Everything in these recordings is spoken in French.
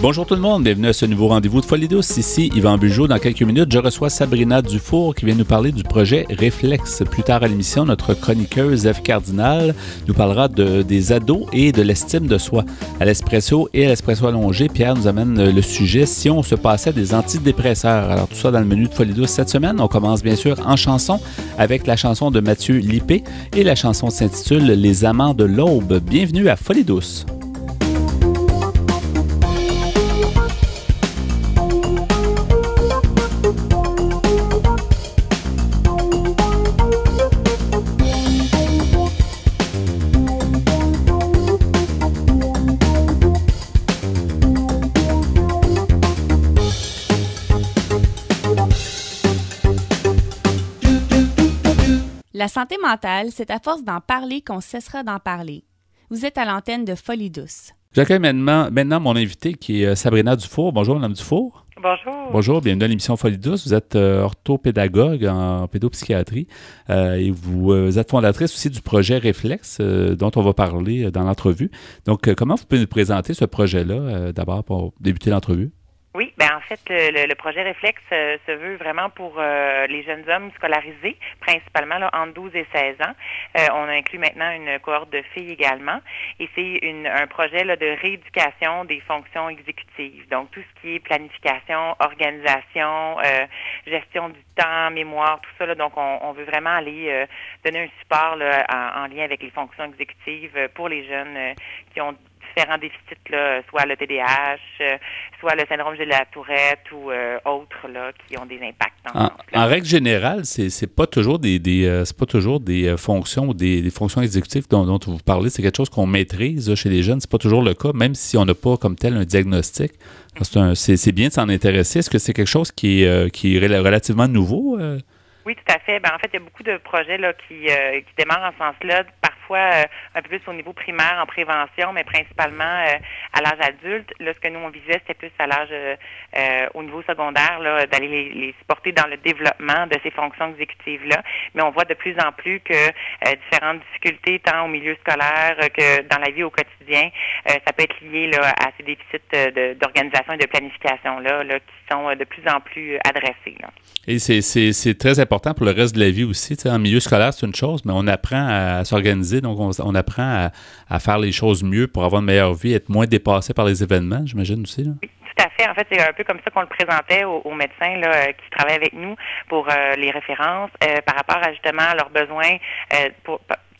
Bonjour tout le monde, bienvenue à ce nouveau rendez-vous de Folie douce. Ici Yvan Bugeaud. Dans quelques minutes, je reçois Sabrina Dufour qui vient nous parler du projet Réflexe. Plus tard à l'émission, notre chroniqueuse Eve Cardinal nous parlera des ados et de l'estime de soi. À l'espresso et à l'espresso allongé, Pierre nous amène le sujet si on se passait des antidépresseurs. Alors tout ça dans le menu de Folie douce cette semaine. On commence bien sûr en chanson avec la chanson de Mathieu Lippé et la chanson s'intitule Les Amants de l'Aube. Bienvenue à Folie douce. La santé mentale, c'est à force d'en parler qu'on cessera d'en parler. Vous êtes à l'antenne de Folie douce. J'accueille maintenant mon invité qui est Sabrina Dufour. Bonjour, Mme Dufour. Bonjour. Bonjour, bienvenue à l'émission Folie douce. Vous êtes orthopédagogue en pédopsychiatrie et vous êtes fondatrice aussi du projet Réflexe dont on va parler dans l'entrevue. Donc, comment vous pouvez nous présenter ce projet-là d'abord pour débuter l'entrevue? Oui, ben en fait, le projet Réflexe se veut vraiment pour les jeunes hommes scolarisés, principalement là, entre 12 et 16 ans. On a inclus maintenant une cohorte de filles également. Et c'est un projet là, de rééducation des fonctions exécutives. Donc, tout ce qui est planification, organisation, gestion du temps, mémoire, tout ça. Là, donc, on veut vraiment aller donner un support là, en lien avec les fonctions exécutives pour les jeunes qui ont différents déficits, là, soit le TDAH, soit le syndrome de la Tourette ou autres là, qui ont des impacts. En règle générale, c'est pas toujours c'est pas toujours des fonctions ou des fonctions exécutives dont vous parlez. C'est quelque chose qu'on maîtrise là, chez les jeunes. C'est pas toujours le cas, même si on n'a pas comme tel un diagnostic. C'est bien de s'en intéresser. Est-ce que c'est quelque chose qui est relativement nouveau? Oui, tout à fait. Ben, en fait, il y a beaucoup de projets là, qui démarrent en ce sens-là, parfois un peu plus au niveau primaire, en prévention, mais principalement à l'âge adulte. Là, ce que nous, on visait, c'était plus à l'âge au niveau secondaire, là, d'aller les supporter dans le développement de ces fonctions exécutives-là. Mais on voit de plus en plus que différentes difficultés, tant au milieu scolaire que dans la vie au quotidien, ça peut être lié là, à ces déficits d'organisation et de planification-là là, qui sont de plus en plus adressés. Là. Et c'est très important pour le reste de la vie aussi. Tu sais, en milieu scolaire, c'est une chose, mais on apprend à s'organiser, donc on apprend à faire les choses mieux pour avoir une meilleure vie, être moins dépassé par les événements, j'imagine aussi. Là. Oui, tout à fait. En fait, c'est un peu comme ça qu'on le présentait aux médecins là, qui travaillent avec nous pour les références par rapport à justement leurs besoins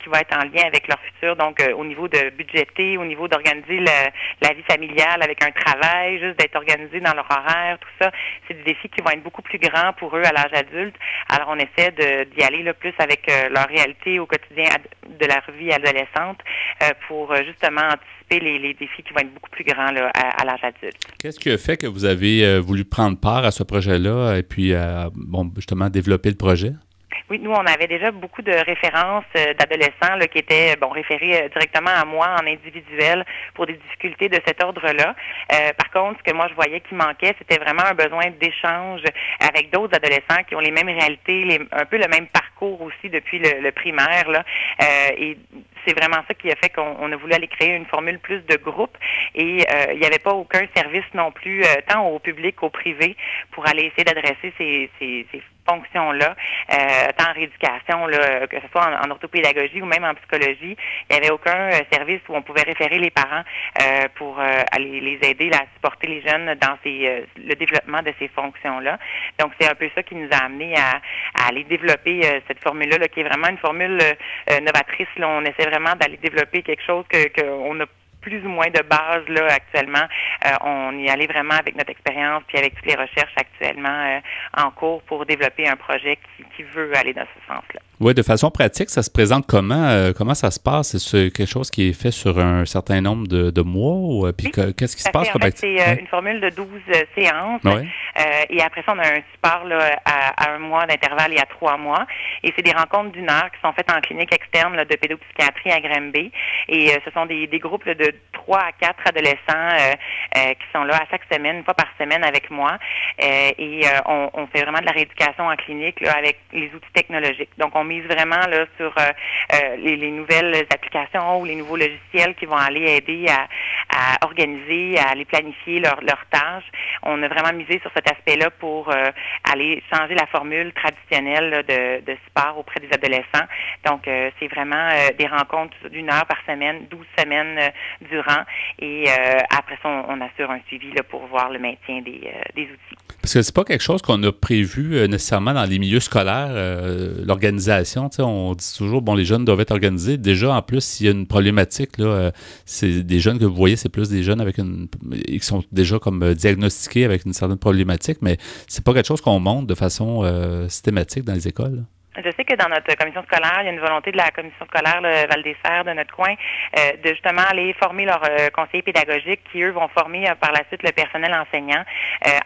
qui va être en lien avec leur futur, donc au niveau de budgéter, au niveau d'organiser la vie familiale avec un travail, juste d'être organisé dans leur horaire, tout ça, c'est des défis qui vont être beaucoup plus grands pour eux à l'âge adulte. Alors, on essaie d'y aller là, plus avec leur réalité au quotidien de leur vie adolescente pour justement anticiper les défis qui vont être beaucoup plus grands là, à l'âge adulte. Qu'est-ce qui a fait que vous avez voulu prendre part à ce projet-là et puis justement développer le projet? Oui, nous, on avait déjà beaucoup de références d'adolescents là, qui étaient référés directement à moi en individuel pour des difficultés de cet ordre-là. Par contre, ce que moi, je voyais qui manquait, c'était vraiment un besoin d'échange avec d'autres adolescents qui ont les mêmes réalités, un peu le même parcours aussi depuis le primaire. Là. Et c'est vraiment ça qui a fait qu'on a voulu aller créer une formule plus de groupe et il n'y avait pas aucun service non plus, tant au public qu'au privé, pour aller essayer d'adresser ces fonctions-là, tant en rééducation, là, que ce soit en orthopédagogie ou même en psychologie, il n'y avait aucun service où on pouvait référer les parents pour aller les aider à supporter les jeunes dans le développement de ces fonctions-là. Donc, c'est un peu ça qui nous a amené à aller développer cette formule-là, là, qui est vraiment une formule novatrice. Là. On essaie vraiment d'aller développer quelque chose qu'on a plus ou moins de base là actuellement. On y allait vraiment avec notre expérience puis avec toutes les recherches actuellement en cours pour développer un projet qui veut aller dans ce sens-là. Oui, de façon pratique, ça se présente comment? Comment ça se passe? C'est quelque chose qui est fait sur un certain nombre de mois? Ou, puis oui, qu'est-ce qui se passe? En fait, c'est une formule de 12 séances. Oui. Et après ça, on a un support là, à 1 mois d'intervalle et à 3 mois. Et c'est des rencontres d'1 heure qui sont faites en clinique externe là, de pédopsychiatrie à Granby. Et ce sont des groupes là, de 3 à 4 adolescents qui sont là à chaque semaine, une fois par semaine avec moi. On fait vraiment de la rééducation en clinique là, avec les outils technologiques. Donc, on mise vraiment là sur les nouvelles applications ou les nouveaux logiciels qui vont aller aider à organiser, à aller planifier leurs tâches. On a vraiment misé sur cet aspect-là pour aller changer la formule traditionnelle là, de sport auprès des adolescents. Donc, c'est vraiment des rencontres d'1 heure par semaine, 12 semaines durant. Et après ça, on assure un suivi là, pour voir le maintien des outils. Parce que c'est pas quelque chose qu'on a prévu nécessairement dans les milieux scolaires, l'organisation. On dit toujours, bon, les jeunes doivent être organisés. Déjà, en plus, s'il y a une problématique, là, c'est des jeunes que vous voyez, c'est plus des jeunes qui sont déjà comme diagnostiqués avec une certaine problématique, mais c'est pas quelque chose qu'on montre de façon systématique dans les écoles, là. Je sais que dans notre commission scolaire, il y a une volonté de la commission scolaire le Val-des-Serres de notre coin de justement aller former leurs conseillers pédagogiques qui, eux, vont former par la suite le personnel enseignant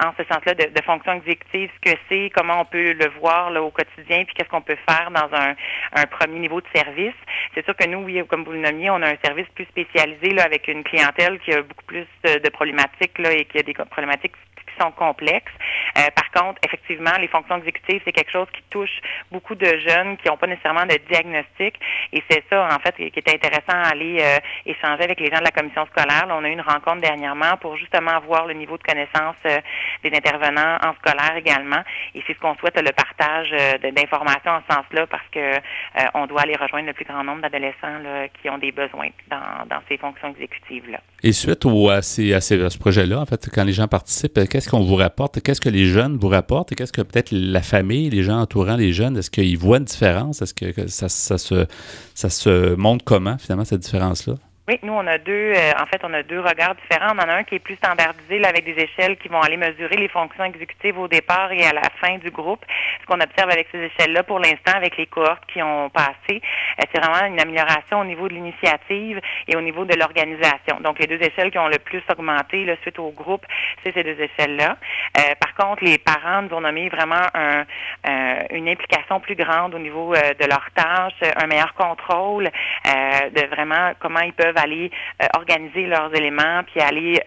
en ce sens-là de fonctions exécutives, ce que c'est, comment on peut le voir là, au quotidien, puis qu'est-ce qu'on peut faire dans un premier niveau de service. C'est sûr que nous, oui, comme vous le nommiez, on a un service plus spécialisé là, avec une clientèle qui a beaucoup plus de problématiques là, et qui a des problématiques qui sont complexes. Par contre, effectivement, les fonctions exécutives, c'est quelque chose qui touche beaucoup de jeunes qui n'ont pas nécessairement de diagnostic. Et c'est ça, en fait, qui est intéressant à aller échanger avec les gens de la commission scolaire. Là, on a eu une rencontre dernièrement pour justement voir le niveau de connaissance des intervenants en scolaire également. Et c'est ce qu'on souhaite, le partage d'informations en ce sens-là, parce que on doit aller rejoindre le plus grand nombre d'adolescents là, qui ont des besoins dans ces fonctions exécutives-là. Et suite à ce projet-là, en fait, quand les gens participent, qu'est-ce qu'on vous rapporte? Qu'est-ce que les jeunes vous rapportent? Et qu'est-ce que peut-être la famille, les gens entourant les jeunes, est-ce qu'ils voient une différence? Est-ce que ça se montre comment, finalement, cette différence-là? Oui, nous, on a on a deux regards différents. On en a un qui est plus standardisé, là, avec des échelles qui vont aller mesurer les fonctions exécutives au départ et à la fin du groupe. Ce qu'on observe avec ces échelles-là, pour l'instant, avec les cohortes qui ont passé, c'est vraiment une amélioration au niveau de l'initiative et au niveau de l'organisation. Donc, les deux échelles qui ont le plus augmenté, là, suite au groupe, c'est ces deux échelles-là. Par contre, les parents nous ont nommé vraiment une implication plus grande au niveau de leurs tâches, un meilleur contrôle de vraiment comment ils peuvent aller organiser leurs éléments puis aller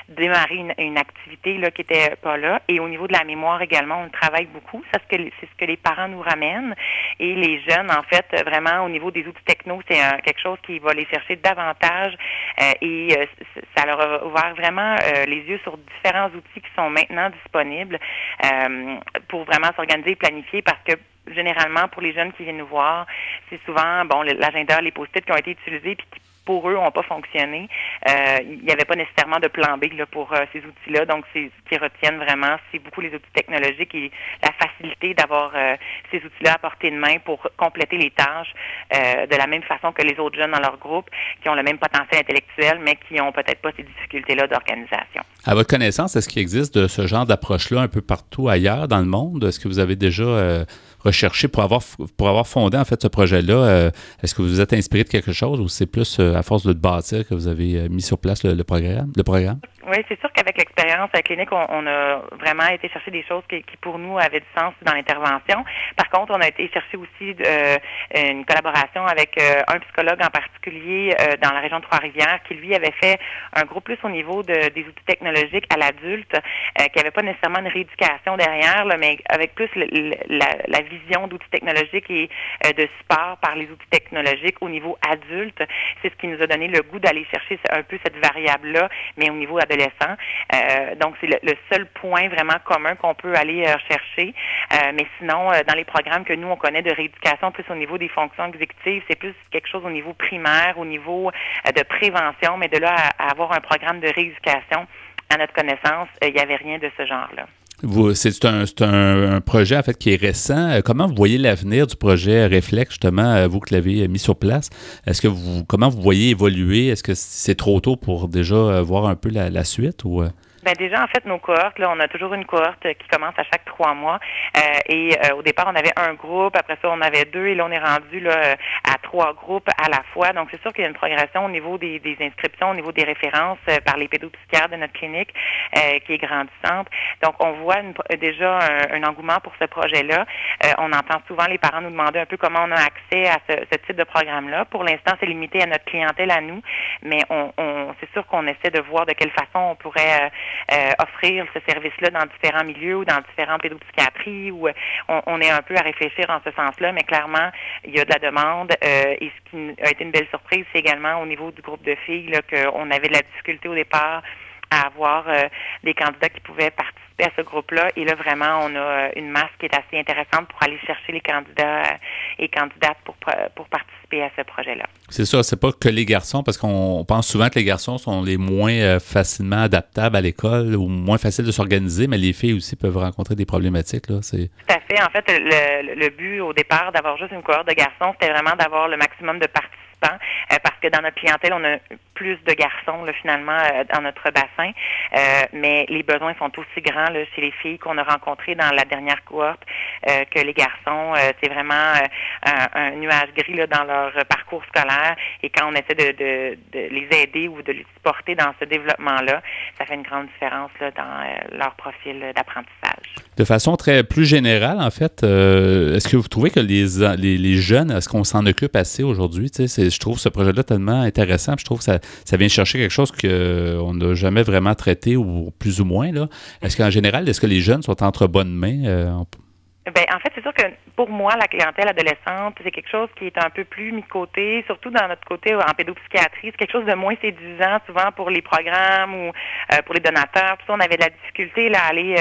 démarrer une activité là qui était pas là. Et au niveau de la mémoire également, on travaille beaucoup. C'est ce que les parents nous ramènent. Et les jeunes, en fait, vraiment au niveau des outils techno, c'est quelque chose qui va les chercher davantage et ça leur a ouvert vraiment les yeux sur différents outils qui sont maintenant disponibles pour vraiment s'organiser et planifier, parce que généralement, pour les jeunes qui viennent nous voir, c'est souvent l'agenda, les post-it qui ont été utilisés puis qui pour eux n'ont pas fonctionné. Il n'y avait pas nécessairement de plan B là, pour ces outils-là. Donc, c'est ce qu'ils retiennent vraiment, c'est beaucoup les outils technologiques et la facilité d'avoir ces outils-là à portée de main pour compléter les tâches de la même façon que les autres jeunes dans leur groupe qui ont le même potentiel intellectuel, mais qui n'ont peut-être pas ces difficultés-là d'organisation. À votre connaissance, est-ce qu'il existe de ce genre d'approche-là un peu partout ailleurs dans le monde? Est-ce que vous avez déjà recherché pour avoir fondé en fait ce projet-là? Est-ce que vous vous êtes inspiré de quelque chose ou c'est plus à force de le bâtir que vous avez mis sur place le programme? Oui, c'est sûr qu'avec l'expérience clinique, on a vraiment été chercher des choses qui pour nous avaient du sens dans l'intervention. Par contre, on a été chercher aussi une collaboration avec un psychologue en particulier dans la région de Trois-Rivières qui, lui, avait fait un gros plus au niveau des outils technologiques à l'adulte, qui n'avait pas nécessairement une rééducation derrière, là, mais avec plus la vision d'outils technologiques et de support par les outils technologiques au niveau adulte. C'est ce qui nous a donné le goût d'aller chercher un peu cette variable-là, mais au niveau adolescent. Donc, c'est le seul point vraiment commun qu'on peut aller chercher. Mais sinon, dans les programmes que nous, on connaît de rééducation, plus au niveau des fonctions exécutives, c'est plus quelque chose au niveau primaire, au niveau de prévention, mais de là à avoir un programme de rééducation, à notre connaissance, il n'y avait rien de ce genre-là. C'est un projet en fait qui est récent. Comment vous voyez l'avenir du projet Réflexe, justement, vous qui l'avez mis sur place? Comment vous voyez évoluer? Est-ce que c'est trop tôt pour déjà voir un peu la suite ou? Ben déjà, en fait, nos cohortes, là, on a toujours une cohorte qui commence à chaque 3 mois. Au départ, on avait un groupe, après ça, on avait 2, et là, on est rendu là à 3 groupes à la fois. Donc, c'est sûr qu'il y a une progression au niveau des inscriptions, au niveau des références par les pédopsychiatres de notre clinique qui est grandissante. Donc, on voit déjà un engouement pour ce projet-là. On entend souvent les parents nous demander un peu comment on a accès à ce type de programme-là. Pour l'instant, c'est limité à notre clientèle à nous, mais c'est sûr qu'on essaie de voir de quelle façon on pourrait offrir ce service-là dans différents milieux ou dans différentes pédopsychiatries, où on est un peu à réfléchir en ce sens-là, mais clairement, il y a de la demande. Et ce qui a été une belle surprise, c'est également au niveau du groupe de filles là, qu'on avait de la difficulté au départ à avoir des candidats qui pouvaient participer à ce groupe-là. Et là, vraiment, on a une masse qui est assez intéressante pour aller chercher les candidats et candidates pour participer à ce projet-là. C'est ça, c'est pas que les garçons, parce qu'on pense souvent que les garçons sont les moins facilement adaptables à l'école ou moins faciles de s'organiser, mais les filles aussi peuvent rencontrer des problématiques, là. Tout à fait. En fait, le but au départ d'avoir juste une cohorte de garçons, c'était vraiment d'avoir le maximum de participants. Parce que dans notre clientèle, on a plus de garçons là, finalement dans notre bassin, mais les besoins sont aussi grands là, chez les filles qu'on a rencontrées dans la dernière cohorte que les garçons. C'est vraiment un nuage gris là, dans leur parcours scolaire, et quand on essaie de les aider ou de les supporter dans ce développement-là, ça fait une grande différence là, dans leur profil d'apprentissage. De façon plus générale, en fait, est-ce que vous trouvez que les jeunes, est-ce qu'on s'en occupe assez aujourd'hui? Je trouve ce projet-là tellement intéressant. Puis je trouve que ça vient chercher quelque chose qu'on n'a jamais vraiment traité, ou plus ou moins. Là. Est-ce qu'en général, est-ce que les jeunes sont entre bonnes mains? En fait, c'est sûr que pour moi, la clientèle adolescente, c'est quelque chose qui est un peu plus mis de côté, surtout dans notre côté en pédopsychiatrie. C'est quelque chose de moins séduisant, souvent pour les programmes ou pour les donateurs. Tout ça, on avait de la difficulté là, à aller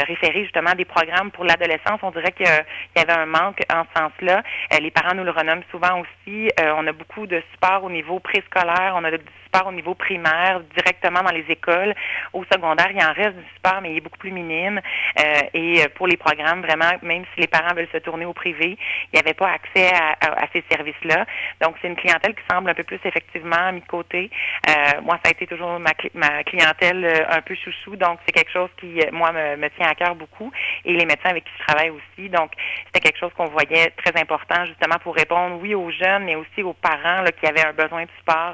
référer justement des programmes pour l'adolescence. On dirait qu'il y avait un manque en ce sens-là. Les parents nous le renomment souvent aussi. On a beaucoup de support au niveau préscolaire. On a du support au niveau primaire, directement dans les écoles. Au secondaire, il en reste du support, mais il est beaucoup plus minime. Et pour les programmes, vraiment, même si les parents veulent se tourner au privé, il n'y avait pas accès à ces services-là. Donc, c'est une clientèle qui semble un peu plus effectivement mis de côté. Moi, ça a été toujours ma clientèle un peu chouchou. Donc, c'est quelque chose qui, moi, me tient à cœur beaucoup. Et les médecins avec qui je travaille aussi. Donc, c'était quelque chose qu'on voyait très important, justement, pour répondre, oui, aux jeunes, mais aussi aux parents là, qui avaient un besoin de support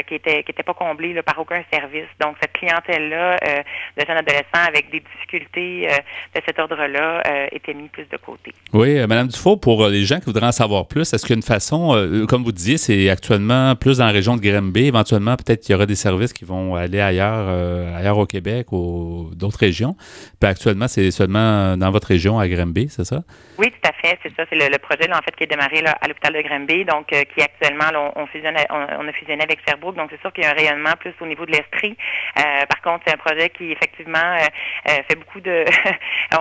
qui était pas comblé là, par aucun service. Donc, cette clientèle-là de jeunes adolescents avec des difficultés de cet ordre-là était mise plus de côté. Oui, Mme Dufault, pour les gens qui voudraient en savoir plus, est-ce qu'il y a une façon, comme vous disiez, c'est actuellement plus dans la région de Granby, éventuellement, peut-être qu'il y aura des services qui vont aller ailleurs au Québec ou d'autres régions. Puis actuellement, c'est seulement dans votre région à Granby, c'est ça? Oui, tout à fait, c'est ça. C'est le projet là, en fait, qui est démarré là, à l'hôpital de Granby, donc qui actuellement, là, on a fusionné avec Sherbrooke, donc c'est sûr qu'il y a un rayonnement plus au niveau de l'Estrie. Par contre, c'est un projet qui, effectivement, fait beaucoup de...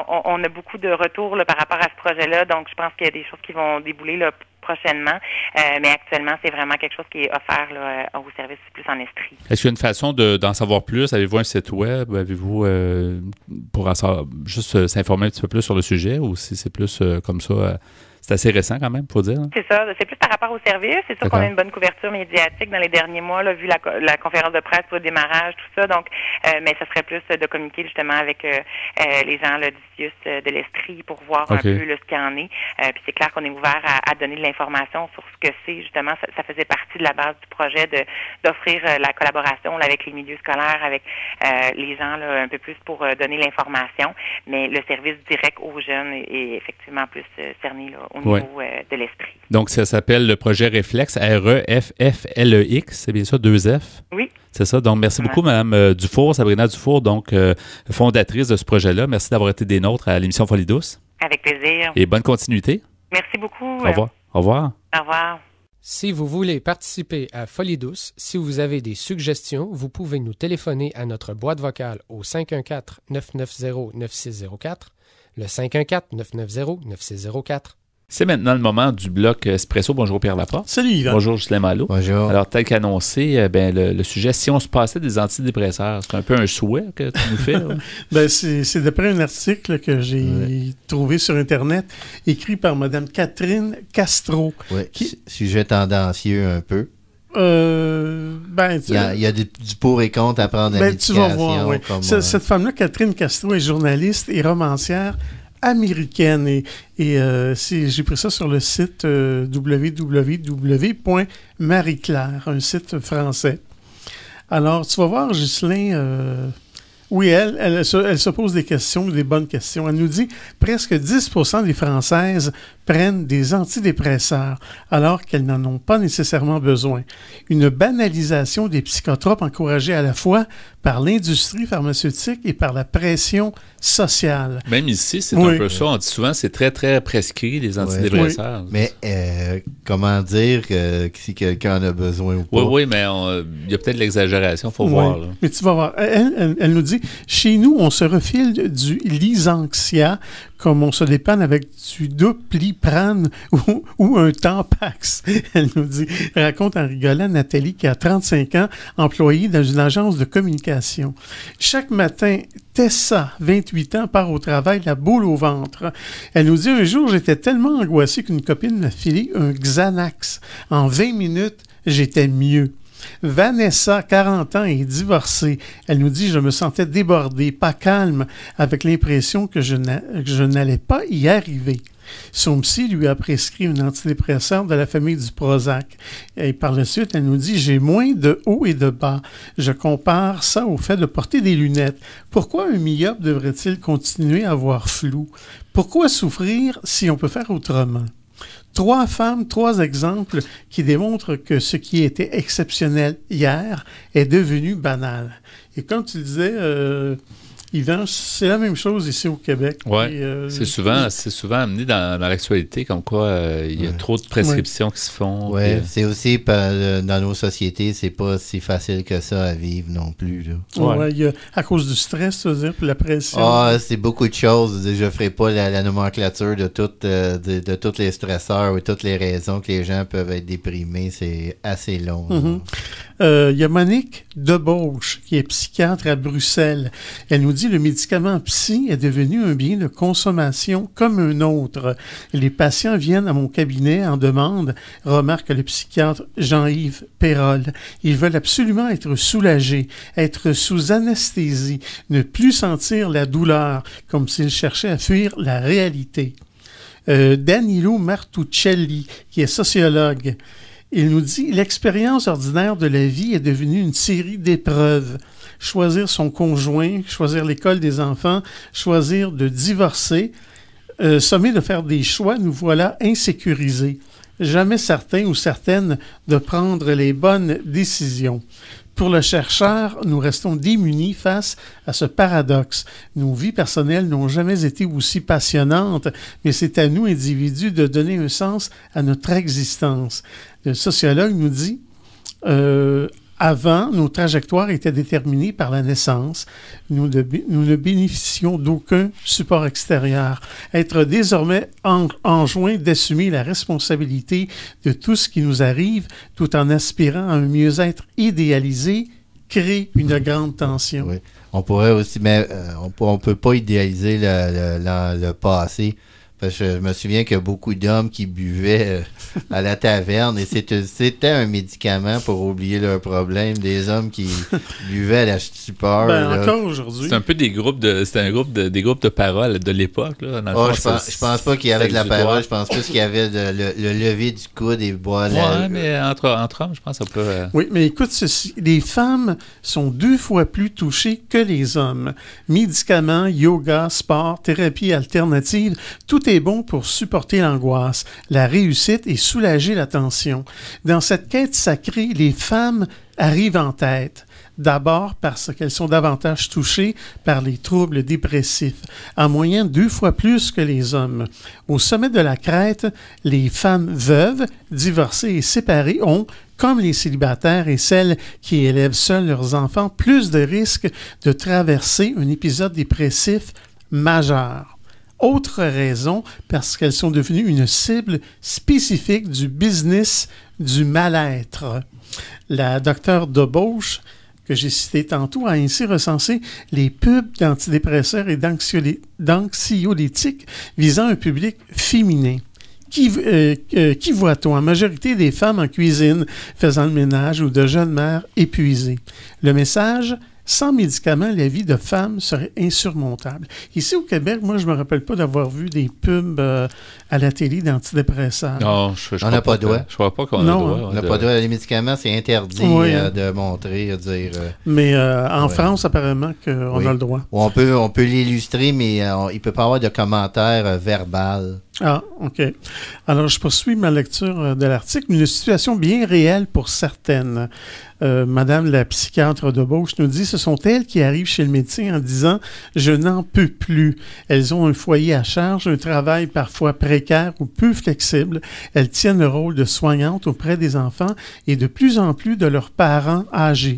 on a beaucoup de retours là, par rapport à ce projet-là, donc je pense qu'il y a des choses qui vont débouler là, prochainement, mais actuellement, c'est vraiment quelque chose qui est offert là, au service plus en Estrie. Est-ce qu'il y a une façon d'en savoir plus? Avez-vous un site web? Avez-vous pour juste s'informer un petit peu plus sur le sujet, ou si c'est plus comme ça? C'est assez récent quand même, faut dire. Hein? C'est ça. C'est plus par rapport au service. C'est sûr qu'on a une bonne couverture médiatique dans les derniers mois, là, vu la conférence de presse pour le démarrage, tout ça. Donc, mais ce serait plus de communiquer justement avec les gens là, du CIUS de l'Estrie pour voir un peu là, ce qu'il y en est. Puis c'est clair qu'on est ouvert à donner de l'information sur ce que c'est. Justement, ça faisait partie de la base du projet d'offrir la collaboration là, avec les milieux scolaires, avec les gens là, un peu plus pour donner l'information. Mais le service direct aux jeunes est effectivement plus cerné là, au niveau de l'Estrie. Donc, ça s'appelle le projet Reflex, R-E-F-F-L-E-X, c'est bien ça, 2 F? Oui. C'est ça. Donc, merci beaucoup, Mme Dufour, Sabrina Dufour, donc fondatrice de ce projet-là. Merci d'avoir été des nôtres à l'émission Folie douce. Avec plaisir. Et bonne continuité. Merci beaucoup. Au revoir. Au revoir. Au revoir. Si vous voulez participer à Folie douce, si vous avez des suggestions, vous pouvez nous téléphoner à notre boîte vocale au 514-990-9604, le 514-990-9604. C'est maintenant le moment du bloc Espresso. Bonjour Pierre Laporte. Salut Yvan. Bonjour Ghislain Malo. Bonjour. Alors, tel qu'annoncé, le sujet, si on se passait des antidépresseurs, c'est un peu un souhait que tu nous fais. C'est d'après un article que j'ai trouvé sur Internet, écrit par Mme Catherine Castro. Oui, sujet tendancieux un peu. Il y a du pour et contre à prendre à l'éducation. Tu vas voir, oui. Cette femme-là, Catherine Castro, est journaliste et romancière américaine. Et j'ai pris ça sur le site www.marie-claire, un site français. Alors, tu vas voir, Ghislain... oui, elle se pose des questions, des bonnes questions. Elle nous dit « Presque 10% des Françaises prennent des antidépresseurs alors qu'elles n'en ont pas nécessairement besoin. Une banalisation des psychotropes encouragée à la fois par l'industrie pharmaceutique et par la pression sociale. » Même ici, c'est un peu ça. On dit souvent c'est très, très prescrit, les antidépresseurs. Oui. Mais comment dire si quelqu'un en a besoin ou pas? Oui, mais il y a peut-être de l'exagération, il faut voir. Là. Mais tu vas voir. Elle nous dit « Chez nous, on se refile du Lysanxia comme on se dépanne avec du Dopliprane ou un Tampax. » Elle nous dit, raconte en rigolant Nathalie qui a 35 ans, employée dans une agence de communication. Chaque matin, Tessa, 28 ans, part au travail, la boule au ventre. Elle nous dit, un jour, j'étais tellement angoissée qu'une copine m'a filé un Xanax. En 20 minutes, j'étais mieux. Vanessa, 40 ans, est divorcée. Elle nous dit « Je me sentais débordée, pas calme, avec l'impression que je n'allais pas y arriver. » Son psy lui a prescrit un antidépresseur de la famille du Prozac. Et par la suite, elle nous dit « J'ai moins de haut et de bas. Je compare ça au fait de porter des lunettes. Pourquoi un myope devrait-il continuer à voir flou? Pourquoi souffrir si on peut faire autrement? » 3 femmes, 3 exemples qui démontrent que ce qui était exceptionnel hier est devenu banal. Et comme tu disais, Yvan, c'est la même chose ici au Québec. Oui, c'est souvent amené dans l'actualité, comme quoi il y a trop de prescriptions qui se font. Oui, c'est aussi dans nos sociétés, c'est pas si facile que ça à vivre non plus. Oui, à cause du stress, tu veux dire, puis la pression. Ah, c'est beaucoup de choses. Je ne ferai pas la nomenclature de tous les stresseurs ou toutes les raisons que les gens peuvent être déprimés. C'est assez long. Il y a Monique Debauche, qui est psychiatre à Bruxelles. Elle nous dit « Le médicament psy est devenu un bien de consommation comme un autre. Les patients viennent à mon cabinet en demande, remarque le psychiatre Jean-Yves Pérol. Ils veulent absolument être soulagés, être sous anesthésie, ne plus sentir la douleur, comme s'ils cherchaient à fuir la réalité. » Danilo Martuccelli, qui est sociologue, il nous dit « L'expérience ordinaire de la vie est devenue une série d'épreuves. Choisir son conjoint, choisir l'école des enfants, choisir de divorcer, sommé de faire des choix, nous voilà insécurisés. Jamais certains ou certaines de prendre les bonnes décisions. Pour le chercheur, nous restons démunis face à ce paradoxe. Nos vies personnelles n'ont jamais été aussi passionnantes, mais c'est à nous, individus, de donner un sens à notre existence. » Le sociologue nous dit avant, nos trajectoires étaient déterminées par la naissance. Nous ne bénéficions d'aucun support extérieur. Être désormais enjoint d'assumer la responsabilité de tout ce qui nous arrive, tout en aspirant à un mieux-être idéalisé, crée une grande tension. Oui. On pourrait aussi, mais on peut pas idéaliser le passé. Parce que je me souviens qu'il y a beaucoup d'hommes qui buvaient à la taverne et c'était un médicament pour oublier leurs problèmes. Des hommes qui buvaient à la stupeur. Encore aujourd'hui. C'est un peu des groupes de parole de l'époque. Là, je pense pas qu'il y avait de la parole. Je pense plus qu'il y avait le lever du coude et boire Oui, mais entre hommes, je pense que ça peut... Oui, mais écoute ceci. Les femmes sont 2 fois plus touchées que les hommes. Médicaments, yoga, sport, thérapie alternative, tout est bon pour supporter l'angoisse, la réussite et soulager la tension. Dans cette quête sacrée, les femmes arrivent en tête. D'abord parce qu'elles sont davantage touchées par les troubles dépressifs, en moyenne 2 fois plus que les hommes. Au sommet de la crête, les femmes veuves, divorcées et séparées ont, comme les célibataires et celles qui élèvent seules leurs enfants, plus de risques de traverser un épisode dépressif majeur. Autre raison, parce qu'elles sont devenues une cible spécifique du business du mal-être. La docteure Debauche, que j'ai citée tantôt, a ainsi recensé les pubs d'antidépresseurs et d'anxiolytiques visant un public féminin. Qui voit-on? En majorité des femmes en cuisine, faisant le ménage ou de jeunes mères épuisées. Le message, Sans médicaments, la vie de femme serait insurmontable. Ici au Québec, moi, je me rappelle pas d'avoir vu des pubs à la télé d'antidépresseurs. Non, on n'a pas le droit. Je crois pas qu'on a Non, le droit. On n'a pas le droit. Les médicaments, c'est interdit de montrer, dire... Mais en France, apparemment, qu'on a le droit. On peut l'illustrer, mais il ne peut pas avoir de commentaires verbal. Ah, OK. Alors, je poursuis ma lecture de l'article. Une situation bien réelle pour certaines. Madame la psychiatre de Beauce nous dit, ce sont elles qui arrivent chez le médecin en disant « Je n'en peux plus ». Elles ont un foyer à charge, un travail parfois précaire ou peu flexible. Elles tiennent le rôle de soignantes auprès des enfants et de plus en plus de leurs parents âgés.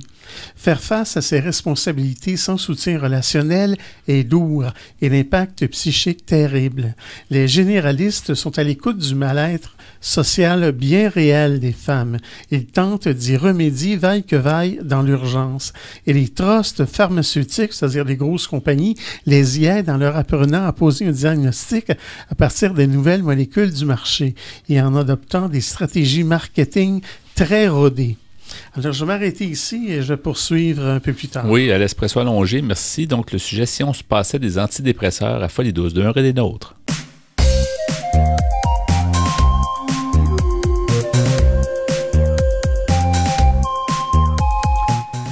Faire face à ces responsabilités sans soutien relationnel est lourd et l'impact psychique terrible. Les généralistes sont à l'écoute du mal-être social bien réel des femmes. Ils tentent d'y remédier vaille que vaille dans l'urgence. Et les trusts pharmaceutiques, c'est-à-dire les grosses compagnies, les y aident en leur apprenant à poser un diagnostic à partir des nouvelles molécules du marché et en adoptant des stratégies marketing très rodées. Alors, je vais m'arrêter ici et je vais poursuivre un peu plus tard. Oui, à l'Espresso allongé, merci. Donc, le sujet, si on se passait des antidépresseurs à folie douce, d'un et des nôtres.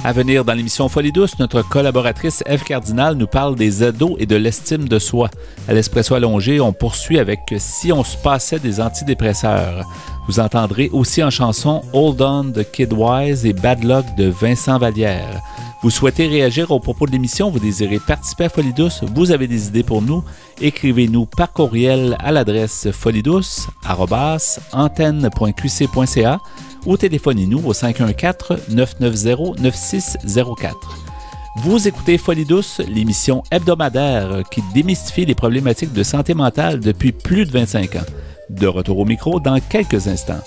À venir dans l'émission Folie douce, notre collaboratrice Ève Cardinal nous parle des ados et de l'estime de soi. À l'Espresso allongé, on poursuit avec « Si on se passait des antidépresseurs ». Vous entendrez aussi en chanson « Hold On » de Kid Wise et « Bad Luck » de Vincent Vallière. Vous souhaitez réagir au propos de l'émission, vous désirez participer à Folie douce, vous avez des idées pour nous, écrivez-nous par courriel à l'adresse foliedouce@antenne.qc.ca ou téléphonez-nous au 514-990-9604. Vous écoutez Folie douce, l'émission hebdomadaire qui démystifie les problématiques de santé mentale depuis plus de 25 ans. De retour au micro dans quelques instants.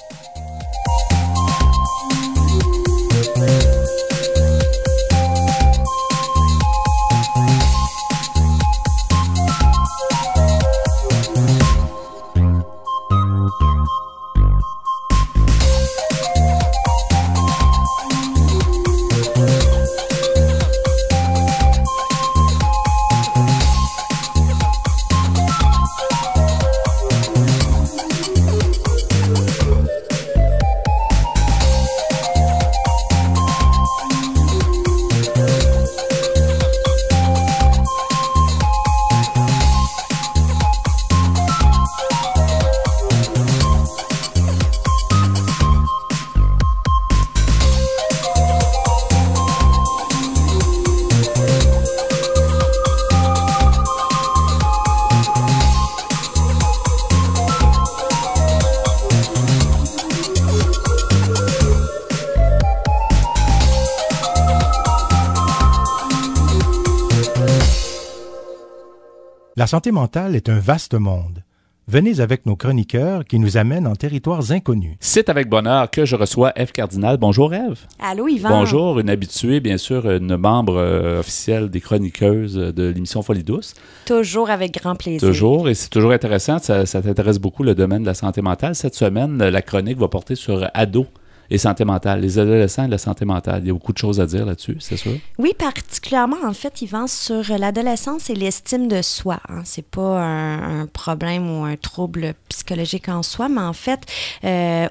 La santé mentale est un vaste monde. Venez avec nos chroniqueurs qui nous amènent en territoires inconnus. C'est avec bonheur que je reçois Ève Cardinal. Bonjour Ève. Allô Yvan. Bonjour, une habituée, bien sûr, une membre officielle des chroniqueuses de l'émission Folie douce. Toujours avec grand plaisir. Toujours, et c'est toujours intéressant. Ça t'intéresse beaucoup le domaine de la santé mentale. Cette semaine, la chronique va porter sur ados et santé mentale, les adolescents et la santé mentale. Il y a beaucoup de choses à dire là-dessus, c'est sûr? Oui, particulièrement, en fait, Yvan, sur l'adolescence et l'estime de soi. Hein. C'est pas un problème ou un trouble psychologique en soi, mais en fait,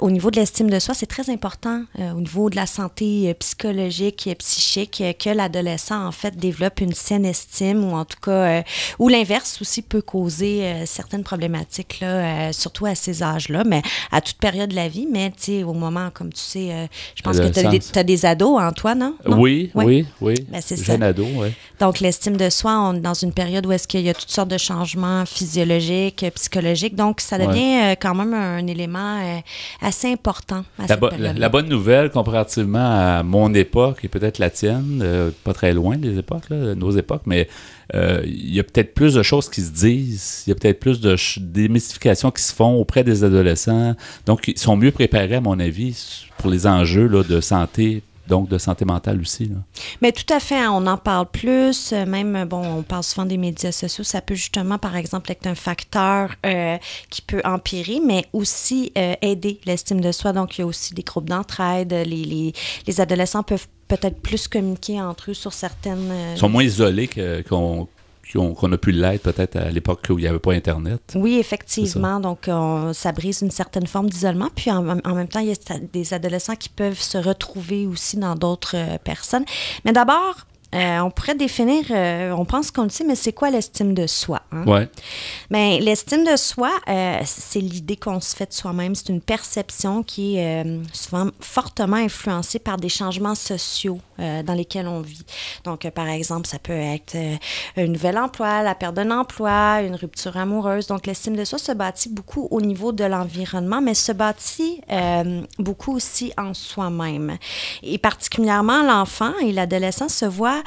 au niveau de l'estime de soi, c'est très important au niveau de la santé psychologique et psychique que l'adolescent, en fait, développe une saine estime ou en tout cas, ou l'inverse aussi peut causer certaines problématiques, là, surtout à ces âges-là, mais à toute période de la vie, mais tu sais, au moment, comme tu sais, je pense que tu as des ados, Antoine, hein? Non? Oui. Ben, c'est jeune ça. ado, oui. Donc, l'estime de soi, on est dans une période où est-ce qu'il y a toutes sortes de changements physiologiques, psychologiques. Donc, ça devient quand même un élément assez important à cette période-là. La bonne nouvelle, comparativement à mon époque et peut-être la tienne, pas très loin des époques, là, nos époques, mais il y a peut-être plus de choses qui se disent, il y a peut-être plus de démystifications qui se font auprès des adolescents. Donc, ils sont mieux préparés, à mon avis, pour les enjeux là, de santé, donc de santé mentale aussi. Là. Mais tout à fait, hein, on en parle plus. Même, on parle souvent des médias sociaux. Ça peut justement, par exemple, être un facteur qui peut empirer, mais aussi aider l'estime de soi. Donc, il y a aussi des groupes d'entraide. Les adolescents peuvent peut-être plus communiquer entre eux sur certaines... Ils sont moins isolés qu'on a pu l'être peut-être à l'époque où il n'y avait pas Internet. Oui, effectivement. Donc, ça brise une certaine forme d'isolement. Puis, en même temps, il y a des adolescents qui peuvent se retrouver aussi dans d'autres personnes. Mais d'abord, on pourrait définir, on pense qu'on le sait, mais c'est quoi l'estime de soi? Hein? Ouais. Bien, l'estime de soi, c'est l'idée qu'on se fait de soi-même. C'est une perception qui est souvent fortement influencée par des changements sociaux dans lesquels on vit. Donc, par exemple, ça peut être un nouvel emploi, la perte d'un emploi, une rupture amoureuse. Donc, l'estime de soi se bâtit beaucoup au niveau de l'environnement, mais se bâtit beaucoup aussi en soi-même. Et particulièrement, l'enfant et l'adolescent se voient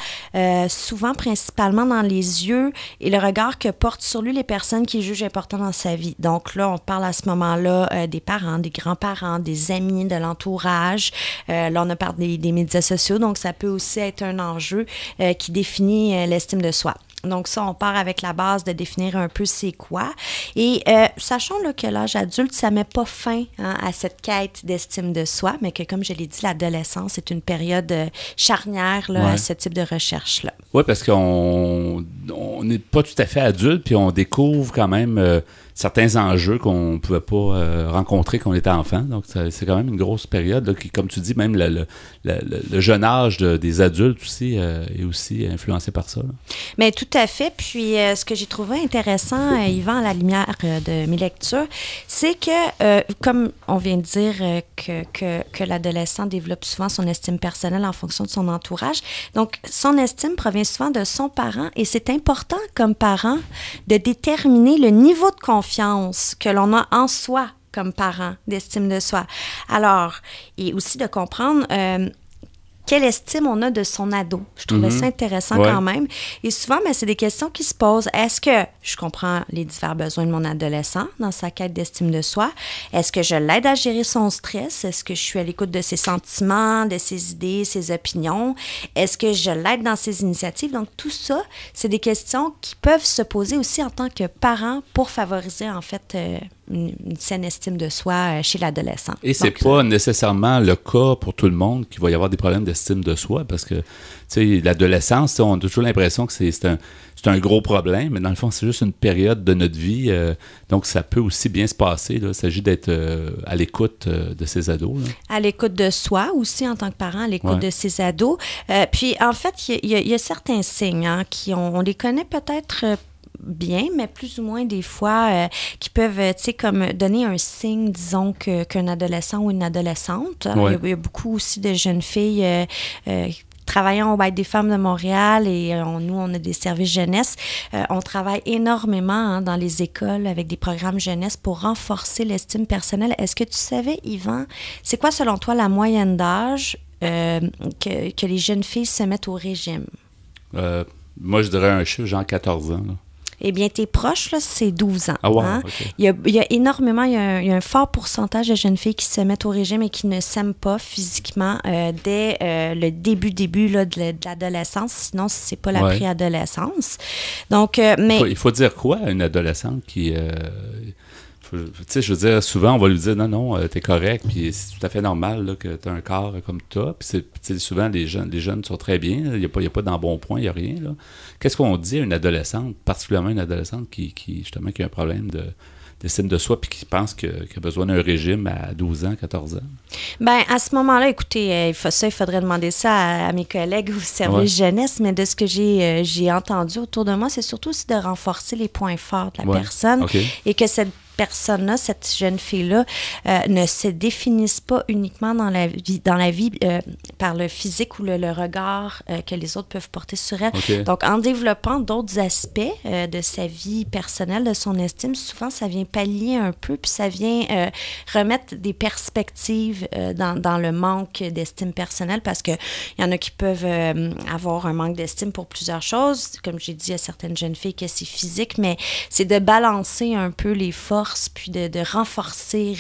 souvent principalement dans les yeux et le regard que portent sur lui les personnes qu'il juge importantes dans sa vie. Donc là, on parle à ce moment-là des parents, des grands-parents, des amis, de l'entourage. Là, on a parlé des médias sociaux, donc ça peut aussi être un enjeu qui définit l'estime de soi. Donc ça, on part avec la base de définir un peu c'est quoi. Et sachons là, que l'âge adulte, ça ne met pas fin à cette quête d'estime de soi, mais que comme je l'ai dit, l'adolescence est une période charnière là, à ce type de recherche-là. Oui, parce qu'on n'est pas tout à fait adulte, puis on découvre quand même certains enjeux qu'on ne pouvait pas rencontrer quand on était enfant. Donc, c'est quand même une grosse période là, qui, comme tu dis, même le jeune âge des adultes aussi est aussi influencé par ça. Là. Mais tout à fait. Puis, ce que j'ai trouvé intéressant, Yvan, à la lumière de mes lectures, c'est que, comme on vient de dire, que l'adolescent développe souvent son estime personnelle en fonction de son entourage. Donc, son estime provient souvent de son parent et c'est important comme parent de déterminer le niveau de confiance que l'on a en soi comme parent, d'estime de soi. Alors, et aussi de comprendre quelle estime on a de son ado. Je trouvais ça intéressant quand même. Et souvent, c'est des questions qui se posent. Est-ce que je comprends les divers besoins de mon adolescent dans sa quête d'estime de soi? Est-ce que je l'aide à gérer son stress? Est-ce que je suis à l'écoute de ses sentiments, de ses idées, ses opinions? Est-ce que je l'aide dans ses initiatives? Donc, tout ça, c'est des questions qui peuvent se poser aussi en tant que parent pour favoriser, en fait, une saine estime de soi chez l'adolescent. Et c'est pas nécessairement le cas pour tout le monde qu'il va y avoir des problèmes d'estime de soi, parce que, tu sais, l'adolescence, on a toujours l'impression que c'est un gros problème, mais dans le fond, c'est juste une période de notre vie, donc ça peut aussi bien se passer, là. Il s'agit d'être à l'écoute de ses ados. Là. À l'écoute de soi aussi, en tant que parent, à l'écoute de ses ados. Puis, en fait, il y a certains signes on les connaît peut-être bien, mais plus ou moins des fois, qui peuvent, tu sais, comme donner un signe, disons, qu'un adolescent ou une adolescente. Il y a beaucoup aussi de jeunes filles travaillant au Bail des femmes de Montréal et nous, on a des services jeunesse. On travaille énormément dans les écoles avec des programmes jeunesse pour renforcer l'estime personnelle. Est-ce que tu savais, Yvan, c'est quoi, selon toi, la moyenne d'âge que les jeunes filles se mettent au régime? Moi, je dirais un chiffre, genre 14 ans, là. Eh bien, tes proches, là, c'est 12 ans. Ah wow, hein? Okay. Il y a énormément, il y a un fort pourcentage de jeunes filles qui se mettent au régime et qui ne s'aiment pas physiquement dès le début là, de l'adolescence, sinon c'est pas la préadolescence. Donc, mais... Il faut dire quoi à une adolescente qui... tu sais, je veux dire, souvent, on va lui dire, non, t'es correct, puis c'est tout à fait normal là, que t'as un corps comme t'as. Puis souvent, les jeunes sont très bien, il n'y a pas d'embonpoint, il n'y a rien. Là. Qu'est-ce qu'on dit à une adolescente, particulièrement une adolescente qui a un problème d'estime de soi puis qui pense qu'il a besoin d'un régime à 12 ans, 14 ans? Bien, à ce moment-là, écoutez, il faudrait demander ça à mes collègues au service jeunesse, mais de ce que j'ai entendu autour de moi, c'est surtout aussi de renforcer les points forts de la personne et que cette personne-là, cette jeune fille-là, ne se définisse pas uniquement dans la vie par le physique ou le regard que les autres peuvent porter sur elle. Okay. Donc, en développant d'autres aspects de sa vie personnelle, de son estime, souvent, ça vient pallier un peu, puis ça vient remettre des perspectives dans le manque d'estime personnelle, parce qu'il y en a qui peuvent avoir un manque d'estime pour plusieurs choses. Comme j'ai dit à certaines jeunes filles que c'est physique, mais c'est de balancer un peu les forces puis de renforcer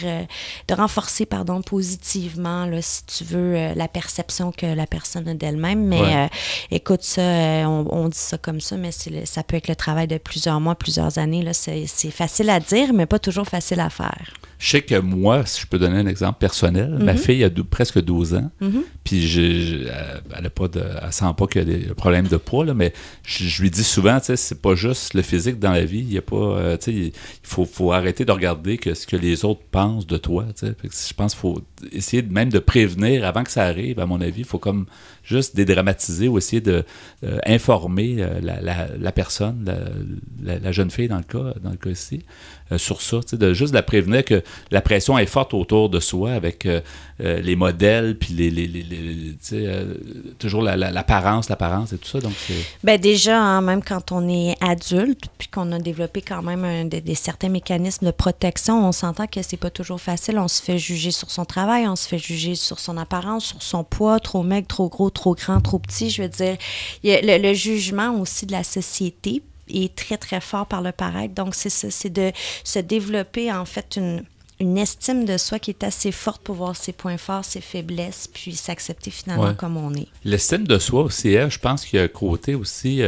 positivement, là, si tu veux, la perception que la personne a d'elle-même. Mais écoute, ça, on dit ça comme ça, mais ça peut être le travail de plusieurs mois, plusieurs années. Là, c'est facile à dire, mais pas toujours facile à faire. je sais que moi, si je peux donner un exemple personnel, ma fille a presque 12 ans, puis elle sent pas qu'il y a des problèmes de poids, là, mais je lui dis souvent, tu sais, c'est pas juste le physique dans la vie, il y a pas, tu sais, il faut arrêter de regarder ce que les autres pensent de toi, tu sais. Je pense qu'il faut essayer même de prévenir avant que ça arrive, à mon avis, il faut comme juste dédramatiser ou essayer de informer la personne, la jeune fille dans le cas ici, sur ça, de juste la prévenir que la pression est forte autour de soi avec les modèles, puis toujours l'apparence et tout ça. Donc déjà, hein, même quand on est adulte, puis qu'on a développé quand même certains mécanismes de protection, on s'entend que c'est pas toujours facile. On se fait juger sur son travail, on se fait juger sur son apparence, sur son poids, trop maigre, trop gros, trop grand, trop petit. Je veux dire, il y a le jugement aussi de la société est très, très fort par le paraître. Donc, c'est ça, c'est de se développer, en fait, une estime de soi qui est assez forte pour voir ses points forts, ses faiblesses, puis s'accepter finalement comme on est. L'estime de soi aussi, je pense qu'il y a un côté aussi...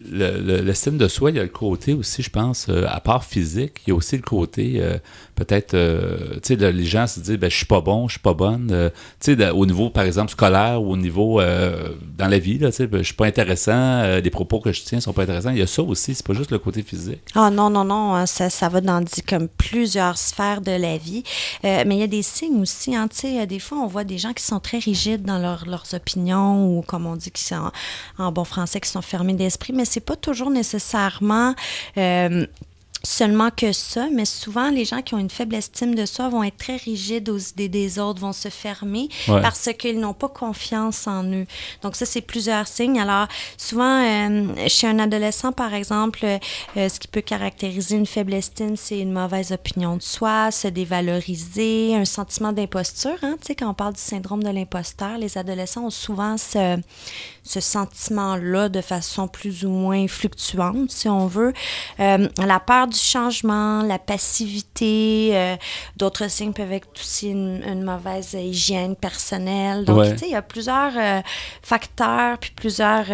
l'estime de soi, il y a le côté aussi, je pense, à part physique, il y a aussi le côté, peut-être, tu sais, les gens se disent, je suis pas bon, je suis pas bonne, tu sais, au niveau, par exemple, scolaire ou au niveau, dans la vie, tu sais, je suis pas intéressant, les propos que je tiens sont pas intéressants. Il y a ça aussi, c'est pas juste le côté physique. Ah non, ça va dans comme plusieurs sphères de la vie, mais il y a des signes aussi, hein, tu sais, des fois, on voit des gens qui sont très rigides dans leurs opinions ou, comme on dit, qui sont, en bon français, qui sont fermés d'esprit, mais c'est pas toujours nécessairement seulement que ça, mais souvent, les gens qui ont une faible estime de soi vont être très rigides aux idées des autres, vont se fermer parce qu'ils n'ont pas confiance en eux. Donc ça, c'est plusieurs signes. Alors, souvent, chez un adolescent, par exemple, ce qui peut caractériser une faible estime, c'est une mauvaise opinion de soi, se dévaloriser, un sentiment d'imposture. Hein? Tu sais, quand on parle du syndrome de l'imposteur, les adolescents ont souvent ce sentiment-là de façon plus ou moins fluctuante, si on veut. La peur du changement, la passivité, d'autres signes peuvent être aussi une mauvaise hygiène personnelle. Donc, tu sais, il y a plusieurs facteurs puis plusieurs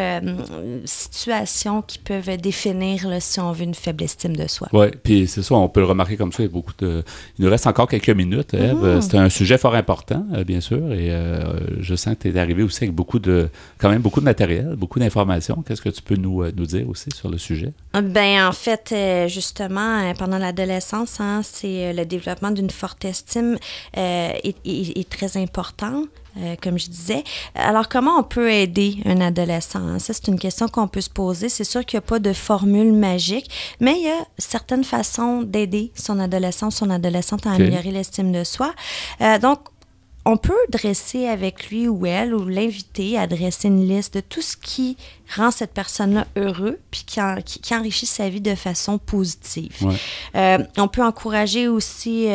situations qui peuvent définir, là, si on veut, une faible estime de soi. Oui, puis c'est ça, on peut le remarquer comme ça. Il nous reste encore quelques minutes, Ève. C'est un sujet fort important, bien sûr, et je sens que tu es arrivé aussi avec quand même beaucoup de matériel, beaucoup d'informations. Qu'est-ce que tu peux nous dire aussi sur le sujet? En fait, justement, pendant l'adolescence, hein, c'est le développement d'une forte estime est très important. Comme je disais. Alors, comment on peut aider un adolescent? Hein? Ça, c'est une question qu'on peut se poser. C'est sûr qu'il n'y a pas de formule magique, mais il y a certaines façons d'aider son adolescent, son adolescente à améliorer l'estime de soi. Donc, on peut dresser avec lui ou elle ou l'inviter à dresser une liste de tout ce qui rend cette personne-là heureux puis qui enrichit sa vie de façon positive. On peut encourager aussi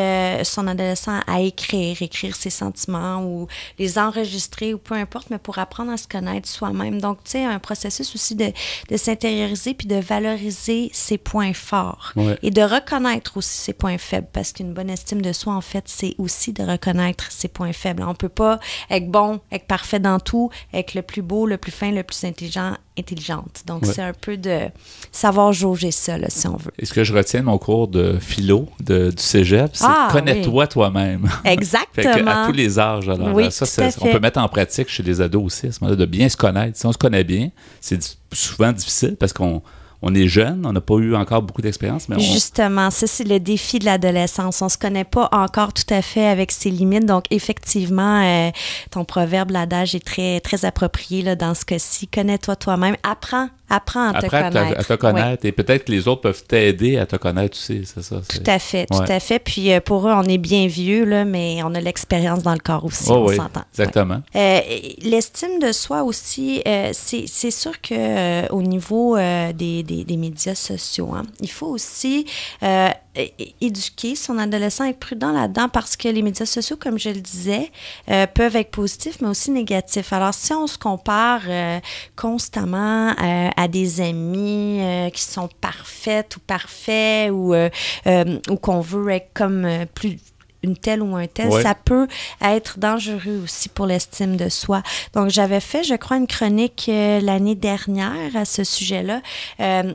son adolescent à écrire ses sentiments ou les enregistrer ou peu importe, mais pour apprendre à se connaître soi-même. Donc, tu sais, un processus aussi de s'intérioriser puis de valoriser ses points forts et de reconnaître aussi ses points faibles parce qu'une bonne estime de soi, en fait, c'est aussi de reconnaître ses points faibles. On ne peut pas être bon, être parfait dans tout, être le plus beau, le plus fin, le plus intelligente. Donc, c'est un peu de savoir jauger ça, là, si on veut. Et ce que je retiens de mon cours de philo du cégep, c'est connais-toi toi-même. Exactement. À tous les âges. Alors, on peut mettre en pratique chez les ados aussi, à ce moment-là, de bien se connaître. Si on se connaît bien, c'est souvent difficile parce qu'on est jeune, on n'a pas eu encore beaucoup d'expérience. Mais Justement, ça, c'est le défi de l'adolescence. On ne se connaît pas encore tout à fait avec ses limites. Donc, effectivement, ton proverbe, l'adage est très, très approprié là, dans ce cas-ci. Connais-toi toi-même. Apprends à te connaître. À te connaître. Et peut-être que les autres peuvent t'aider à te connaître aussi, c'est ça? Tout à fait. Puis pour eux, on est bien vieux, là, mais on a l'expérience dans le corps aussi, on s'entend. Exactement. L'estime de soi aussi, c'est sûr qu'au niveau des médias sociaux, hein, il faut aussi éduquer son adolescent, être prudent là-dedans parce que les médias sociaux, comme je le disais, peuvent être positifs, mais aussi négatifs. Alors, si on se compare constamment à des amis qui sont parfaites ou parfaits ou qu'on veut être comme plus une telle ou un tel, Ouais. ça peut être dangereux aussi pour l'estime de soi. Donc, j'avais fait, je crois, une chronique l'année dernière à ce sujet-là,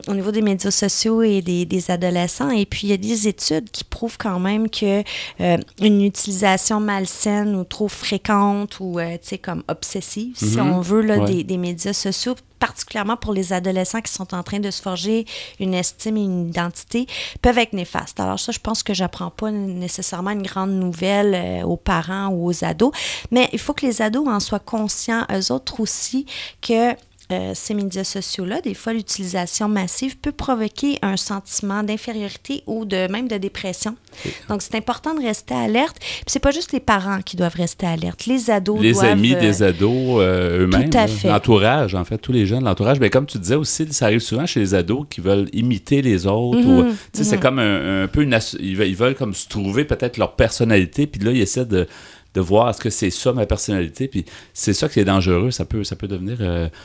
au niveau des médias sociaux et des adolescents. Et puis, il y a des études qui prouvent quand même que une utilisation malsaine ou trop fréquente ou, tu sais, comme obsessive, si on veut, là, Ouais. des médias sociaux, particulièrement pour les adolescents qui sont en train de se forger une estime et une identité, peuvent être néfastes. Alors ça, je pense que j'apprends pas nécessairement une grande nouvelle aux parents ou aux ados, mais il faut que les ados en soient conscients, eux autres aussi, que ces médias sociaux-là, des fois, l'utilisation massive peut provoquer un sentiment d'infériorité ou même de dépression. Donc, c'est important de rester alerte. Puis, c'est pas juste les parents qui doivent rester alertes. Les ados Les doivent... amis des ados eux-mêmes, Tout à là, fait. l'entourage, en fait, tous les jeunes, l'entourage. Mais comme tu disais aussi, ça arrive souvent chez les ados qui veulent imiter les autres. Ou, tu sais, c'est comme un peu ils veulent comme se trouver peut-être leur personnalité, puis là, ils essaient de voir est-ce que c'est ça ma personnalité, puis c'est ça qui est dangereux, ça peut devenir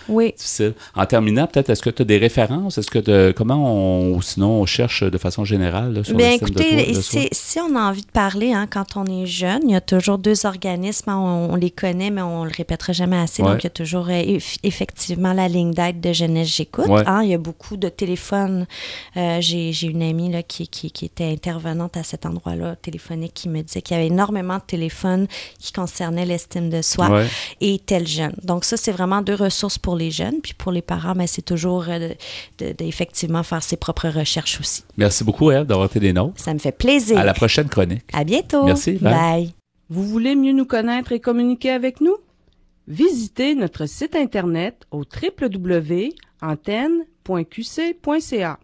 difficile. En terminant, peut-être, est-ce que tu as des références? Est-ce que ou sinon on cherche de façon générale là, sur l'estime de soi? Si on a envie de parler, quand on est jeune, il y a toujours 2 organismes, on les connaît, mais on le répétera jamais assez, donc il y a toujours effectivement la ligne d'aide de Jeunesse J'écoute. Ouais. Il y a beaucoup de téléphones. J'ai une amie là, qui était intervenante à cet endroit-là, téléphonique, qui me disait qu'il y avait énormément de téléphones qui concernaient l'estime de soi et tel jeune. Donc ça, c'est vraiment 2 ressources pour les jeunes, puis pour les parents, mais c'est toujours d'effectivement faire ses propres recherches aussi. Merci beaucoup, Ève, d'avoir été des nôtres. Ça me fait plaisir. À la prochaine chronique. À bientôt. Merci. Bye. Vous voulez mieux nous connaître et communiquer avec nous? Visitez notre site Internet au www.antenne.qc.ca.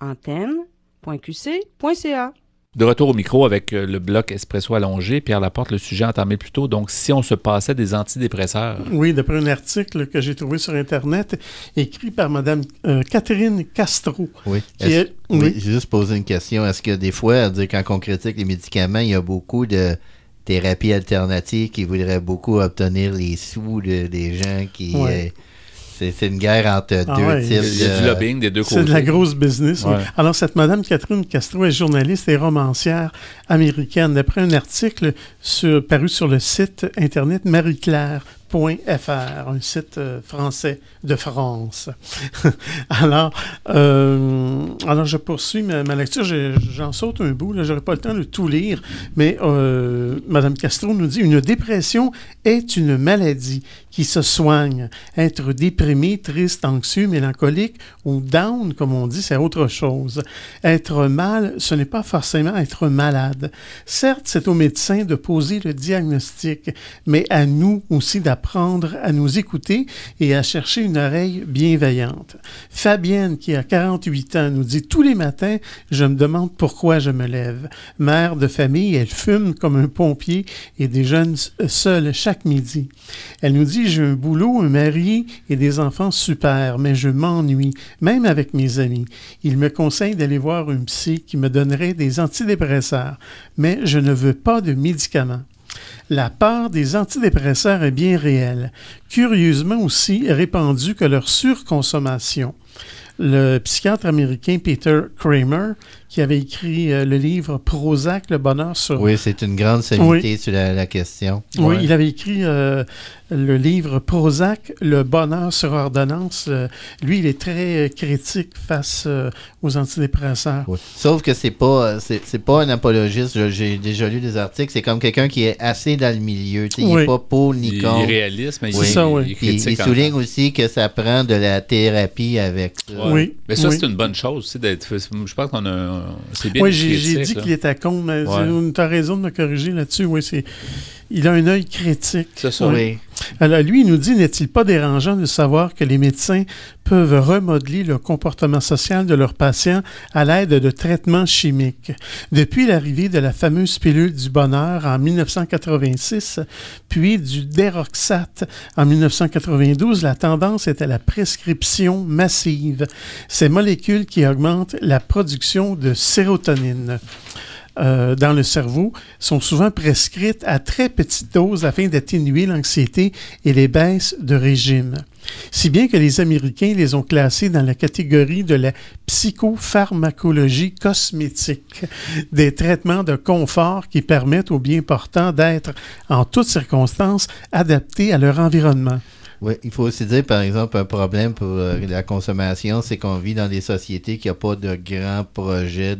antenne.qc.ca. De retour au micro avec le bloc Espresso allongé. Pierre Laporte, le sujet entamé plus tôt. Donc, si on se passait des antidépresseurs. Oui, d'après un article que j'ai trouvé sur Internet, écrit par Mme Catherine Castro. Oui. Oui. J'ai juste posé une question. Est-ce que des fois, quand on critique les médicaments, il y a beaucoup de thérapies alternatives qui voudraient beaucoup obtenir les sous des gens qui... C'est une guerre entre deux types. Il y a du lobbying des deux côtés. C'est de la grosse business. Ouais. Oui. Alors, cette Mme Catherine Castro est journaliste et romancière américaine. D'après un article paru sur le site Internet marieclaire.fr, un site français de France. Alors, je poursuis ma lecture. J'en saute un bout. Je n'aurai pas le temps de tout lire. Mais Mme Castro nous dit « Une dépression est une maladie qui se soigne. Être déprimé, triste, anxieux, mélancolique ou down, comme on dit, c'est autre chose. Être mal, ce n'est pas forcément être malade. Certes, c'est au médecin de poser le diagnostic, mais à nous aussi d'apprendre à nous écouter et à chercher une oreille bienveillante. Fabienne, qui a 48 ans, nous dit « Tous les matins, je me demande pourquoi je me lève. Mère de famille, elle fume comme un pompier et déjeune seule chaque midi. Elle nous dit « J'ai un boulot, un mari et des enfants super, mais je m'ennuie, même avec mes amis. Ils me conseillent d'aller voir un psy qui me donnerait des antidépresseurs, mais je ne veux pas de médicaments. » La peur des antidépresseurs est bien réelle, curieusement aussi répandue que leur surconsommation. Le psychiatre américain Peter Kramer, qui avait écrit le livre Prozac, le bonheur sur... Oui, c'est une grande sommité sur la question. Oui, il avait écrit le livre Prozac, le bonheur sur ordonnance. Lui, il est très critique face aux antidépresseurs. Oui. Sauf que c'est pas un apologiste. J'ai déjà lu des articles. C'est comme quelqu'un qui est assez dans le milieu. Il n'est pas pour ni contre. Il est réaliste, mais il critique. Il souligne aussi que ça prend de la thérapie avec ça. Oui. Mais ça, c'est une bonne chose aussi d'être. Je pense qu'on a. C'est bien. Oui, j'ai dit qu'il était con, mais tu as raison de me corriger là-dessus. Oui, il a un œil critique. C'est ça. Oui. Alors, lui, il nous dit, n'est-il pas dérangeant de savoir que les médecins peuvent remodeler le comportement social de leurs patients à l'aide de traitements chimiques? Depuis l'arrivée de la fameuse pilule du bonheur en 1986, puis du Deroxate en 1992, la tendance est à la prescription massive. Ces molécules qui augmentent la production de sérotonine dans le cerveau sont souvent prescrites à très petite dose afin d'atténuer l'anxiété et les baisses de régime. Si bien que les Américains les ont classés dans la catégorie de la psychopharmacologie cosmétique, des traitements de confort qui permettent aux bien portants d'être, en toutes circonstances, adaptés à leur environnement. Oui, il faut aussi dire, par exemple, un problème pour la consommation, c'est qu'on vit dans des sociétés qui n'ont pas de grands projets,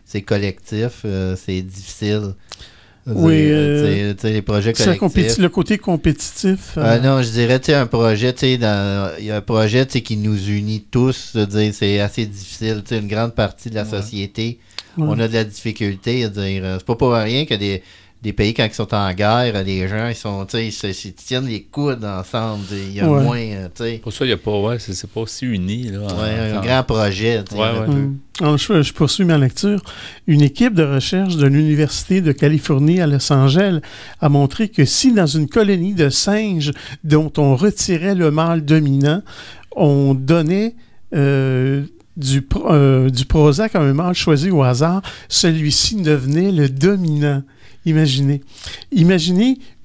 c'est collectif, c'est difficile. Oui, les projets collectifs. Le côté compétitif. Non, je dirais, un projet, il y a un projet qui nous unit tous, c'est assez difficile. Une grande partie de la société, on a de la difficulté. C'est pas pour rien que des pays, quand ils sont en guerre, les gens, ils tiennent les coudes ensemble. Il y a moins, Pour ça, il n'y a pas, c'est pas aussi uni. Là, un grand projet. Alors, je poursuis ma lecture. Une équipe de recherche de l'Université de Californie à Los Angeles a montré que si dans une colonie de singes dont on retirait le mâle dominant, on donnait du Prozac à un mâle choisi au hasard, celui-ci devenait le dominant. Imaginez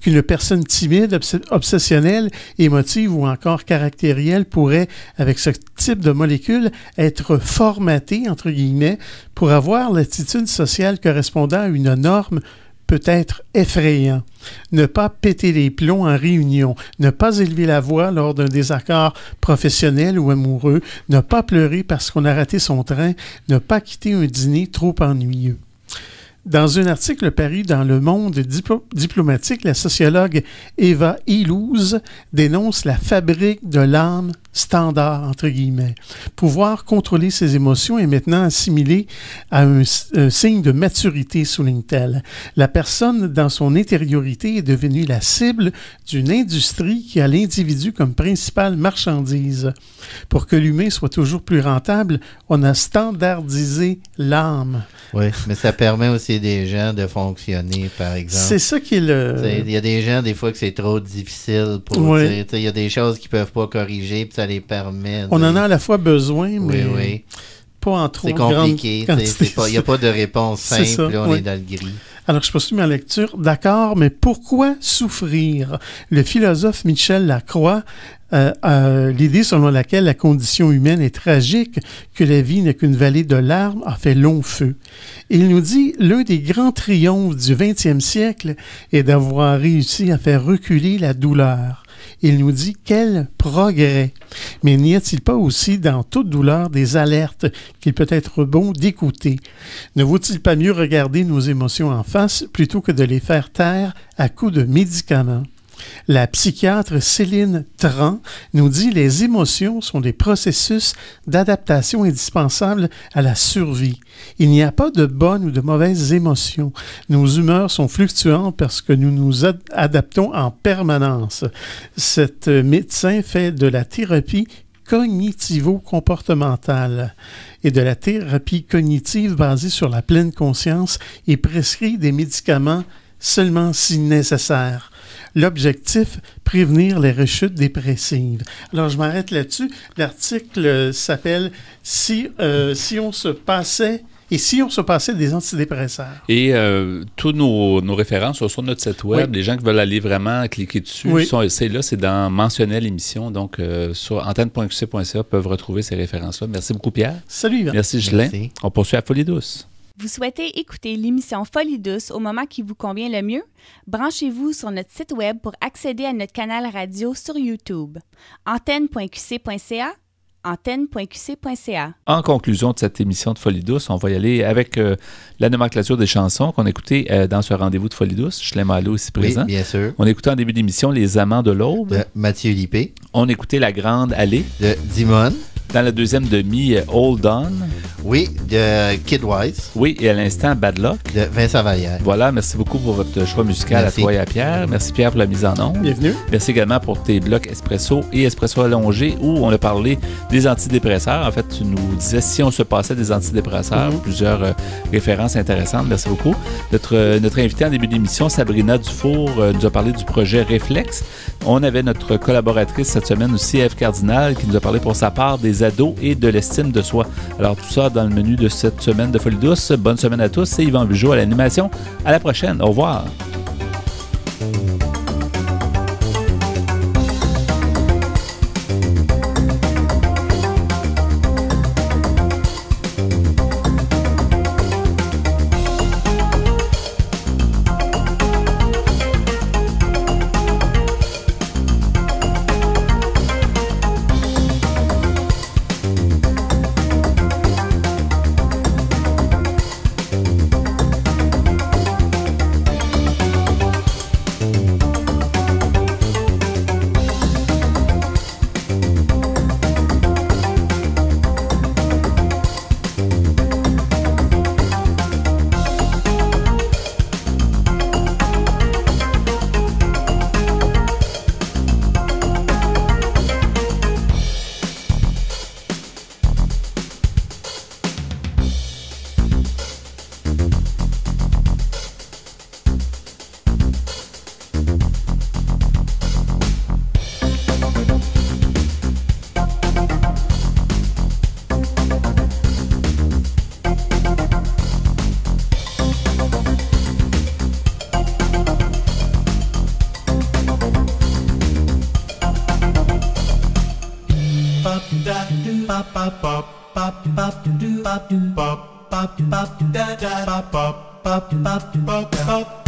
qu'une personne timide, obsessionnelle, émotive ou encore caractérielle pourrait, avec ce type de molécule, être formatée, entre guillemets, pour avoir l'attitude sociale correspondant à une norme peut être effrayant. Ne pas péter les plombs en réunion, ne pas élever la voix lors d'un désaccord professionnel ou amoureux, ne pas pleurer parce qu'on a raté son train, ne pas quitter un dîner trop ennuyeux. Dans un article paru dans Le Monde diplomatique, la sociologue Eva Illouz dénonce la fabrique de l'âme standard, entre guillemets. Pouvoir contrôler ses émotions est maintenant assimilé à un signe de maturité, souligne-t-elle. La personne, dans son intériorité, est devenue la cible d'une industrie qui a l'individu comme principale marchandise. Pour que l'humain soit toujours plus rentable, on a standardisé l'âme. Oui, mais ça permet aussi des gens de fonctionner, par exemple. C'est ça qui est le... Il y a des gens, des fois, que c'est trop difficile pour dire. Il y a des choses qu'ils ne peuvent pas corriger, puis ça les permet. On en a à la fois besoin, mais pas en trop grande quantité. C'est compliqué. Il n'y a pas de réponse simple. Ça, là, on est dans le gris. Alors, je poursuis ma lecture. D'accord, mais pourquoi souffrir? Le philosophe Michel Lacroix, l'idée selon laquelle la condition humaine est tragique, que la vie n'est qu'une vallée de larmes, a fait long feu. Et il nous dit, l'un des grands triomphes du 20e siècle est d'avoir réussi à faire reculer la douleur. Il nous dit quel progrès. Mais n'y a-t-il pas aussi dans toute douleur des alertes qu'il peut être bon d'écouter? Ne vaut-il pas mieux regarder nos émotions en face plutôt que de les faire taire à coups de médicaments? La psychiatre Céline Tran nous dit les émotions sont des processus d'adaptation indispensables à la survie. Il n'y a pas de bonnes ou de mauvaises émotions. Nos humeurs sont fluctuantes parce que nous nous adaptons en permanence. Cet médecin fait de la thérapie cognitivo-comportementale et de la thérapie cognitive basée sur la pleine conscience et prescrit des médicaments seulement si nécessaire. L'objectif, prévenir les rechutes dépressives. Alors, je m'arrête là-dessus. L'article s'appelle « Si on se passait des antidépresseurs ». Et tous nos références sont sur notre site web. Oui. Les gens qui veulent aller vraiment cliquer dessus, c'est dans « Mentionner l'émission ». Donc, sur antenne.qc.ca peuvent retrouver ces références-là. Merci beaucoup, Pierre. Salut, Yvan. Merci, Ghislain. On poursuit à Folie douce. Vous souhaitez écouter l'émission Folie douce au moment qui vous convient le mieux? Branchez-vous sur notre site web pour accéder à notre canal radio sur YouTube. antenne.qc.ca, antenne.qc.ca. En conclusion de cette émission de Folie douce, on va y aller avec la nomenclature des chansons qu'on a écoutées dans ce rendez-vous de Folie douce. Ghislain Malo ici présent. Oui, bien sûr. On a écouté en début d'émission Les Amants de l'Aube. De Mathieu Lippé. On a écouté La Grande Allée. De Dimone. Dans la deuxième demi, Hold On. Oui, de Kid Wise. Oui, et à l'instant, Bad Luck. De Vincent Vallière. Voilà, merci beaucoup pour votre choix musical. Merci à toi et à Pierre. Merci Pierre pour la mise en onde. Bienvenue. Merci également pour tes blocs espresso et espresso allongé où on a parlé des antidépresseurs. En fait, tu nous disais si on se passait des antidépresseurs. Plusieurs références intéressantes. Merci beaucoup. Notre invitée en début d'émission, Sabrina Dufour, nous a parlé du projet Réflexe. On avait notre collaboratrice cette semaine aussi, Ève Cardinal, qui nous a parlé pour sa part des ados et de l'estime de soi. Alors tout ça dans le menu de cette semaine de Folie douce. Bonne semaine à tous. C'est Yvan Bugeaud à l'animation. À la prochaine. Au revoir. bop bop da da bop bop bop bop bop bop.